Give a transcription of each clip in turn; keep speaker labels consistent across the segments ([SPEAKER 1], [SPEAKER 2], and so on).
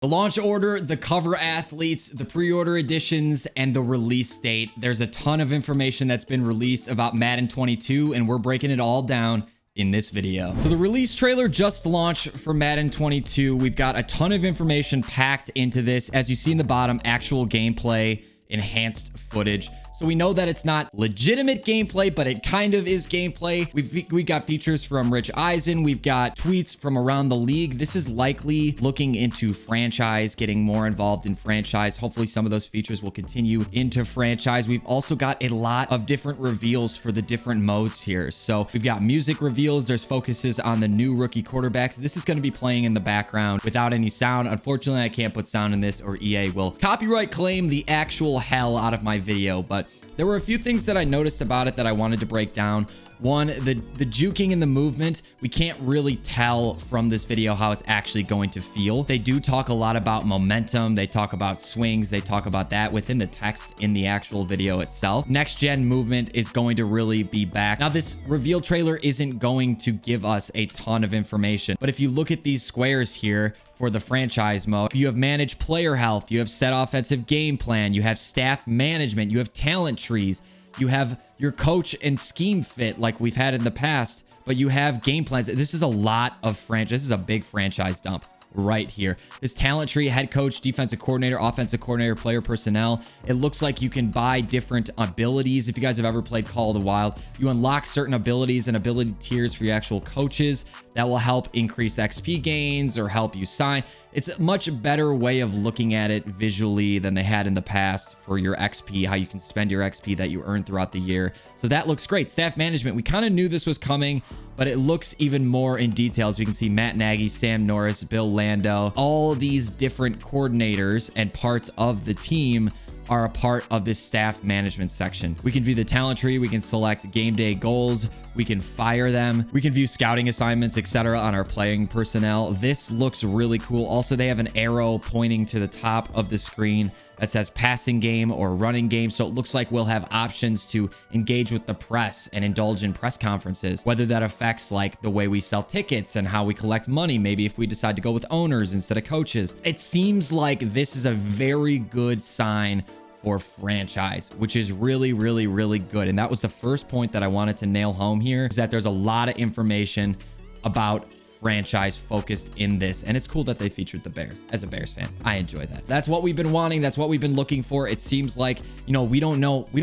[SPEAKER 1] The launch order, the cover athletes, the pre-order editions, and the release date. There's a ton of information that's been released about Madden 22, and we're breaking it all down in this video. So the release trailer just launched for Madden 22. We've got a ton of information packed into this. As you see in the bottom, actual gameplay, enhanced footage. So we know that it's not legitimate gameplay, but it kind of is gameplay. We got features from Rich Eisen. We've got tweets from around the league. This is likely looking into franchise, getting more involved in franchise. Hopefully some of those features will continue into franchise. We've also got a lot of different reveals for the different modes here. So we've got music reveals. There's focuses on the new rookie quarterbacks. This is going to be playing in the background without any sound. Unfortunately, I can't put sound in this or EA will copyright claim the actual hell out of my video, but there were a few things that I noticed about it that I wanted to break down. One, the juking and the movement, we can't really tell from this video how it's actually going to feel. They do talk a lot about momentum. They talk about swings. They talk about that within the text in the actual video itself. Next gen movement is going to really be back. Now, this reveal trailer isn't going to give us a ton of information, but if you look at these squares here, for the franchise mode, you have managed player health, you have set offensive game plan, you have staff management, you have talent trees, you have your coach and scheme fit like we've had in the past, but you have game plans. This is a lot of franchise. This is a big franchise dump right here. This talent tree, head coach, defensive coordinator, offensive coordinator, player personnel. It looks like you can buy different abilities. If you guys have ever played Call of the Wild, you unlock certain abilities and ability tiers for your actual coaches that will help increase XP gains or help you sign. It's a much better way of looking at it visually than they had in the past for your XP, how you can spend your XP that you earn throughout the year. So that looks great. Staff management, we kind of knew this was coming, but it looks even more in details. We can see Matt Nagy, Sam Norris, Bill Lando, all these different coordinators and parts of the team are a part of this staff management section. We can view the talent tree. We can select game day goals. We can fire them. We can view scouting assignments, etc. on our playing personnel. This looks really cool. Also, they have an arrow pointing to the top of the screen that says passing game or running game. So it looks like we'll have options to engage with the press and indulge in press conferences, whether that affects like the way we sell tickets and how we collect money. Maybe if we decide to go with owners instead of coaches. It seems like this is a very good sign for franchise, which is really, really, really good. And that was the first point that I wanted to nail home here, is that there's a lot of information about franchise focused in this, and it's cool that they featured the Bears. As a Bears fan, I enjoy that. That's what we've been wanting. That's what we've been looking for. It seems like, you know, we don't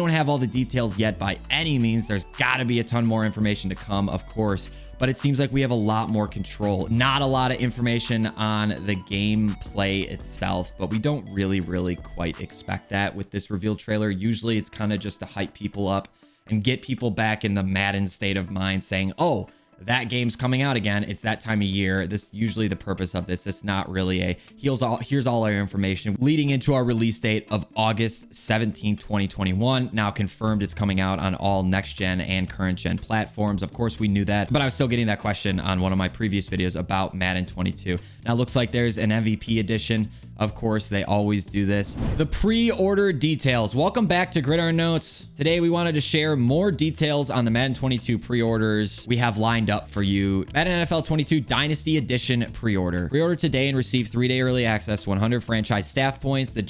[SPEAKER 1] have all the details yet by any means. There's got to be a ton more information to come, of course, but it seems like we have a lot more control. Not a lot of information on the gameplay itself, but we don't really quite expect that with this reveal trailer. Usually it's kind of just to hype people up and get people back in the Madden state of mind, saying, oh, that game's coming out again. It's that time of year. This usually the purpose of this. It's not really a here's all our information leading into our release date of August 17, 2021. Now confirmed it's coming out on all next gen and current gen platforms. Of course, we knew that, but I was still getting that question on one of my previous videos about Madden 22. Now it looks like there's an MVP edition. Of course, they always do this. The pre-order details. Welcome back to Gridiron Notes. Today, we wanted to share more details on the Madden 22 pre-orders we have lined up for you. Madden NFL 22 Dynasty Edition pre-order. Pre-order today and receive 3-day early access, 100 franchise staff points. The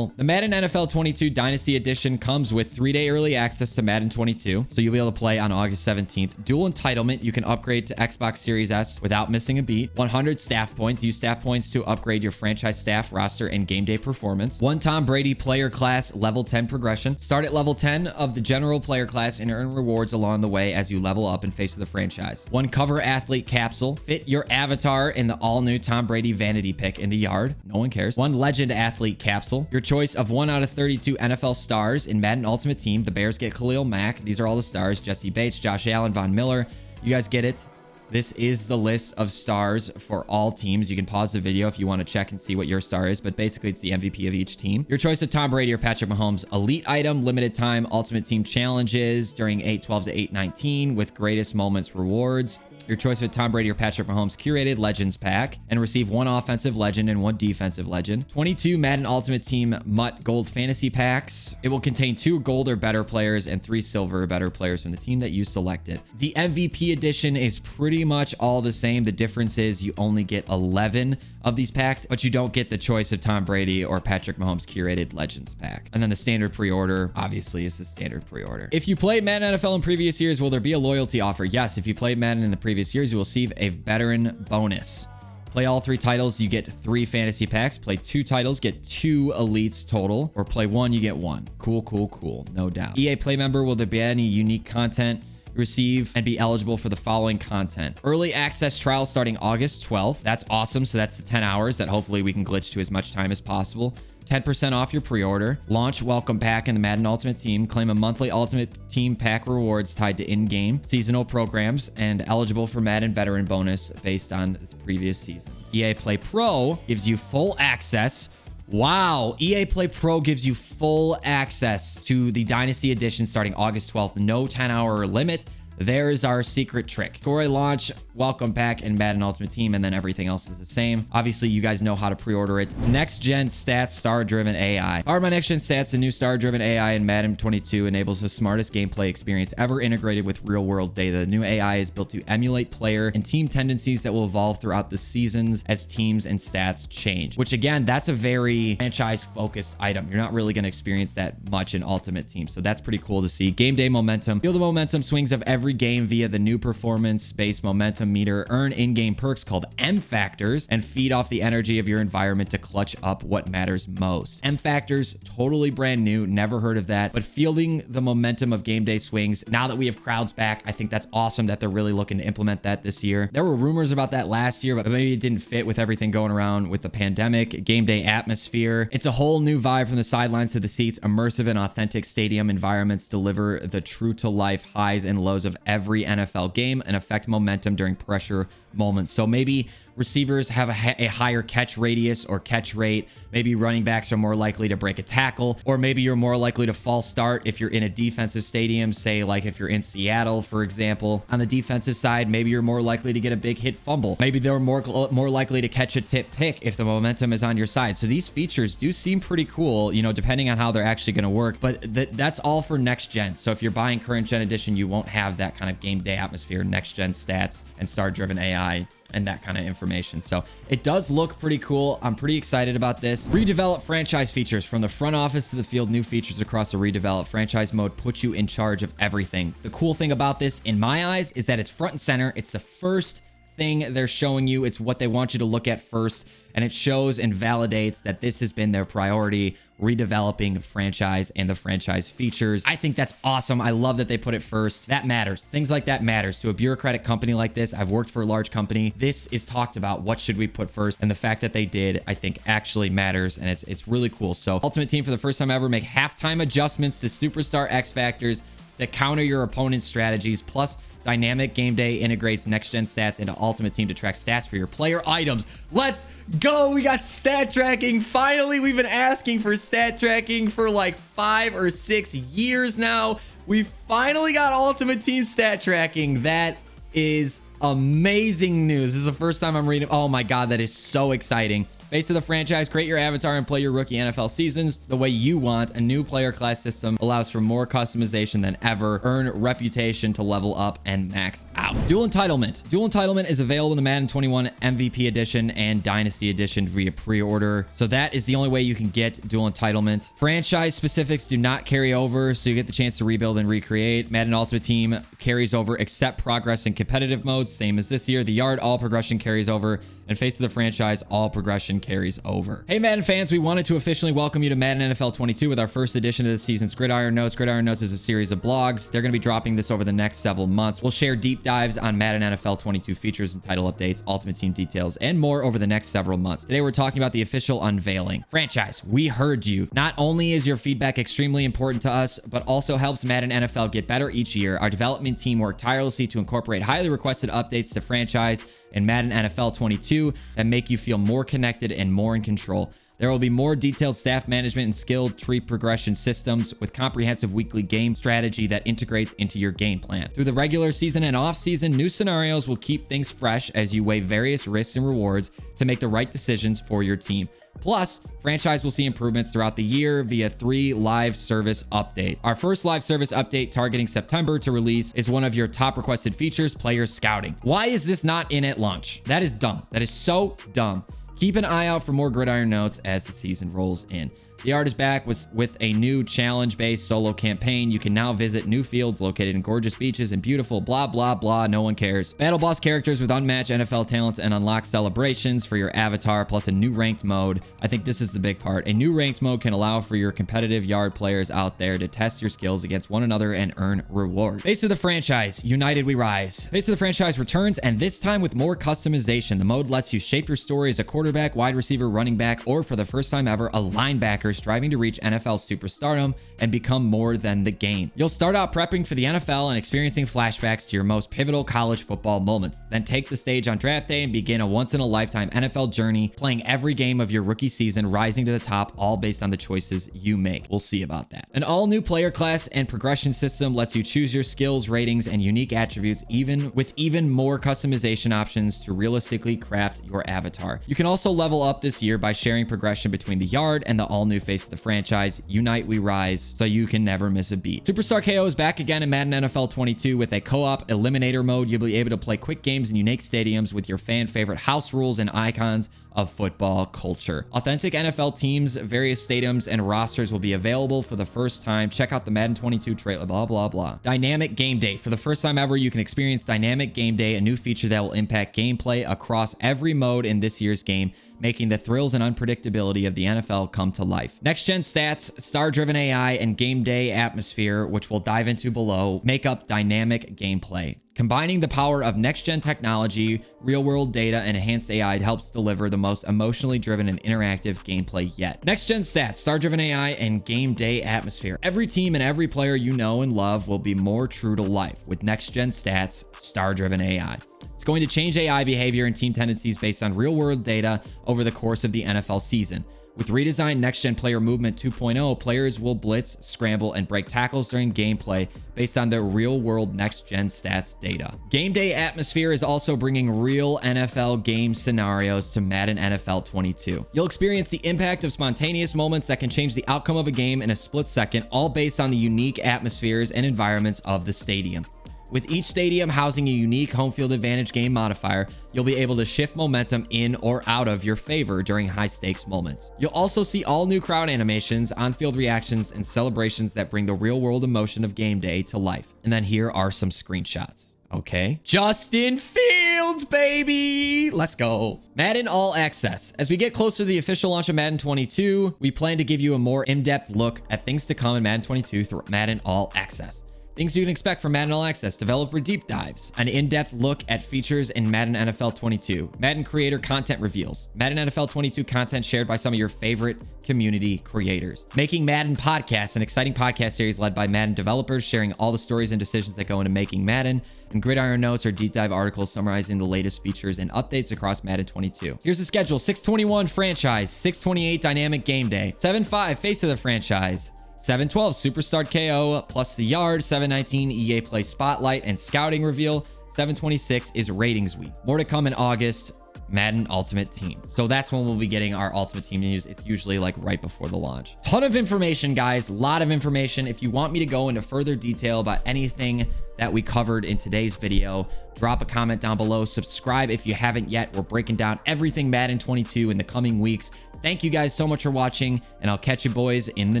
[SPEAKER 1] Madden NFL 22 Dynasty Edition comes with 3-day early access to Madden 22, so you'll be able to play on August 17th. Dual entitlement. You can upgrade to Xbox Series S without missing a beat. 100 staff points. Use staff points to upgrade your franchise staff roster and game day performance. 1 Tom Brady player class level 10 progression. Start at level 10 of the general player class and earn rewards along the way as you level up in face of the franchise. 1 cover athlete capsule. Fit your avatar in the all-new Tom Brady vanity pick in the yard. No one cares. 1 legend athlete capsule. Your choice of 1 out of 32 NFL stars in Madden Ultimate Team. The Bears get Khalil Mack. These are all the stars. Jesse Bates, Josh Allen, Von Miller. You guys get it. This is the list of stars for all teams. You can pause the video if you want to check and see what your star is, but basically it's the MVP of each team. Your choice of Tom Brady or Patrick Mahomes elite item, limited time Ultimate Team challenges during 8/12 to 8/19 with greatest moments rewards. Your choice of Tom Brady or Patrick Mahomes curated Legends pack and receive 1 offensive legend and 1 defensive legend. 22 Madden Ultimate Team MUT Gold Fantasy packs. It will contain 2 gold or better players and 3 silver or better players from the team that you selected. The MVP edition is pretty much all the same. The difference is you only get 11 of these packs, but you don't get the choice of Tom Brady or Patrick Mahomes curated Legends pack. And then the standard pre-order obviously is the standard pre-order. If you played Madden NFL in previous years, will there be a loyalty offer? Yes, if you played Madden in the previous years, you will receive a veteran bonus. Play all 3 titles, you get 3 fantasy packs. Play 2 titles, get 2 elites total. Or play 1, you get 1. Cool, cool, cool. No doubt. EA Play member, will there be any unique content receive and be eligible for the following content? Early access trial starting August 12th. That's awesome. So that's the 10 hours that hopefully we can glitch to as much time as possible. 10% off your pre-order. Launch welcome pack in the Madden Ultimate Team. Claim a monthly Ultimate Team pack rewards tied to in-game seasonal programs and eligible for Madden Veteran bonus based on previous seasons. EA Play Pro gives you full access. Wow. EA Play Pro gives you full access to the Dynasty Edition starting August 12th. No 10-hour limit. There's our secret trick. Corey launch, welcome pack, and Madden Ultimate Team, and then everything else is the same. Obviously, you guys know how to pre-order it. Next Gen Stats Star-Driven AI. Powered by Next Gen Stats, the new Star-Driven AI in Madden 22 enables the smartest gameplay experience ever integrated with real-world data. The new AI is built to emulate player and team tendencies that will evolve throughout the seasons as teams and stats change. Which, again, that's a very franchise-focused item. You're not really going to experience that much in Ultimate Team, so that's pretty cool to see. Game day momentum. Feel the momentum swings of every game via the new performance-based momentum meter. Earn in-game perks called M Factors and feed off the energy of your environment to clutch up what matters most. M Factors, totally brand new, never heard of that, but feeling the momentum of game day swings. Now that we have crowds back, I think that's awesome that they're really looking to implement that this year. There were rumors about that last year, but maybe it didn't fit with everything going around with the pandemic. Game day atmosphere. It's a whole new vibe from the sidelines to the seats. Immersive and authentic stadium environments deliver the true-to-life highs and lows of every NFL game and affect momentum during pressure moments. So maybe receivers have a higher catch radius or catch rate. Maybe running backs are more likely to break a tackle, or maybe you're more likely to false start if you're in a defensive stadium, say like if you're in Seattle, for example. On the defensive side, maybe you're more likely to get a big hit fumble. Maybe they're more likely to catch a tip pick if the momentum is on your side. So these features do seem pretty cool, you know, depending on how they're actually going to work, but that's all for next gen. So if you're buying current gen edition, you won't have that kind of game day atmosphere, next gen stats, and star-driven AI and that kind of information. So it does look pretty cool. I'm pretty excited about this. Redevelop franchise features from the front office to the field. New features across the redevelop franchise mode puts you in charge of everything. The cool thing about this, in my eyes, is that it's front and center. It's the first thing they're showing you. It's what they want you to look at first, and it shows and validates that this has been their priority, redeveloping franchise and the franchise features. I think that's awesome. I love that they put it first. That matters. Things like that matters to a bureaucratic company like this. I've worked for a large company. This is talked about. What should we put first? And the fact that they did, I think, actually matters, and it's really cool. So Ultimate Team, for the first time ever, make halftime adjustments to Superstar X Factors to counter your opponent's strategies. Plus, Dynamic Game Day integrates next-gen stats into Ultimate Team to track stats for your player items. Let's go! We got stat tracking. Finally, we've been asking for stat tracking for like 5 or 6 years now. We finally got Ultimate Team stat tracking. That is amazing news. This is the first time I'm reading. Oh my God, that is so exciting. Face of the franchise, create your avatar and play your rookie NFL seasons the way you want. A new player class system allows for more customization than ever. Earn reputation to level up and max out. Dual entitlement. Dual entitlement is available in the Madden 21 MVP edition and Dynasty edition via pre-order. So that is the only way you can get dual entitlement. Franchise specifics do not carry over, so you get the chance to rebuild and recreate. Madden Ultimate Team carries over except progress and competitive modes, same as this year. The yard, all progression carries over. And Face of the franchise, all progression carries over. Hey Madden fans, we wanted to officially welcome you to Madden NFL 22 with our first edition of the season's Gridiron Notes. Gridiron Notes is a series of blogs. They're going to be dropping this over the next several months. We'll share deep dives on Madden NFL 22 features and title updates, Ultimate Team details, and more over the next several months. Today we're talking about the official unveiling. Franchise, we heard you. Not only is your feedback extremely important to us, but also helps Madden NFL get better each year. Our development team worked tirelessly to incorporate highly requested updates to franchise and Madden NFL 22 that make you feel more connected and more in control. There will be more detailed staff management and skilled tree progression systems with comprehensive weekly game strategy that integrates into your game plan. Through the regular season and off-season, new scenarios will keep things fresh as you weigh various risks and rewards to make the right decisions for your team. Plus, franchise will see improvements throughout the year via 3 live service updates. Our first live service update, targeting September to release, is one of your top requested features, player scouting. Why is this not in at launch? That is dumb. That is so dumb. Keep an eye out for more gridiron notes as the season rolls in. The art is back with a new challenge-based solo campaign. You can now visit new fields located in gorgeous beaches and beautiful blah, blah, blah. No one cares. Battle boss characters with unmatched NFL talents and unlock celebrations for your avatar, plus a new ranked mode. I think this is the big part. A new ranked mode can allow for your competitive yard players out there to test your skills against one another and earn rewards. Face of the franchise, United We Rise. Face of the franchise returns, and this time with more customization. The mode lets you shape your story as a quarterback, wide receiver, running back, or for the first time ever, a linebacker striving to reach NFL superstardom and become more than the game. You'll start out prepping for the NFL and experiencing flashbacks to your most pivotal college football moments. Then take the stage on draft day and begin a once-in-a-lifetime NFL journey, playing every game of your rookie season, rising to the top, all based on the choices you make. We'll see about that. An all-new player class and progression system lets you choose your skills, ratings, and unique attributes, even more customization options to realistically craft your avatar. You can also level up this year by sharing progression between the yard and the all-new face of the franchise, Unite We Rise, so you can never miss a beat. Superstar KO is back again in Madden NFL 22 with a co-op eliminator mode. You'll be able to play quick games in unique stadiums with your fan favorite house rules and icons of football culture. Authentic NFL teams, various stadiums, and rosters will be available for the first time. Check out the Madden 22 trailer, blah, blah, blah. Dynamic Game Day. For the first time ever, you can experience Dynamic Game Day, a new feature that will impact gameplay across every mode in this year's game, making the thrills and unpredictability of the NFL come to life. Next-gen stats, star-driven AI, and game day atmosphere, which we'll dive into below, make up dynamic gameplay. Combining the power of next-gen technology, real-world data, and enhanced AI helps deliver the most emotionally driven and interactive gameplay yet. Next-gen stats, star-driven AI, and game day atmosphere. Every team and every player you know and love will be more true to life with next-gen stats, star-driven AI. It's going to change AI behavior and team tendencies based on real-world data over the course of the NFL season. With redesigned next-gen player movement 2.0, players will blitz, scramble, and break tackles during gameplay based on their real-world next-gen stats data. Game day atmosphere is also bringing real NFL game scenarios to Madden NFL 22. You'll experience the impact of spontaneous moments that can change the outcome of a game in a split second, all based on the unique atmospheres and environments of the stadium. With each stadium housing a unique home field advantage game modifier, you'll be able to shift momentum in or out of your favor during high-stakes moments. You'll also see all new crowd animations, on-field reactions, and celebrations that bring the real-world emotion of game day to life. And then here are some screenshots. Okay. Justin Fields, baby! Let's go. Madden All Access. As we get closer to the official launch of Madden 22, we plan to give you a more in-depth look at things to come in Madden 22 through Madden All Access. Things you can expect from Madden All Access: developer deep dives, an in-depth look at features in Madden NFL 22, Madden creator content reveals, Madden NFL 22 content shared by some of your favorite community creators, Making Madden podcasts, an exciting podcast series led by Madden developers sharing all the stories and decisions that go into making Madden, and Gridiron Notes or deep dive articles summarizing the latest features and updates across Madden 22. Here's the schedule: 6/21 franchise, 6/28 dynamic game day, 7/5 face of the franchise, 7/12 Superstar KO plus the yard, 7/19 EA Play Spotlight and Scouting Reveal, 7/26 is Ratings Week. More to come in August, Madden Ultimate Team. So that's when we'll be getting our Ultimate Team news. It's usually like right before the launch. Ton of information, guys. A lot of information. If you want me to go into further detail about anything that we covered in today's video, drop a comment down below. Subscribe if you haven't yet. We're breaking down everything Madden 22 in the coming weeks. Thank you guys so much for watching, and I'll catch you boys in the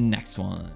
[SPEAKER 1] next one.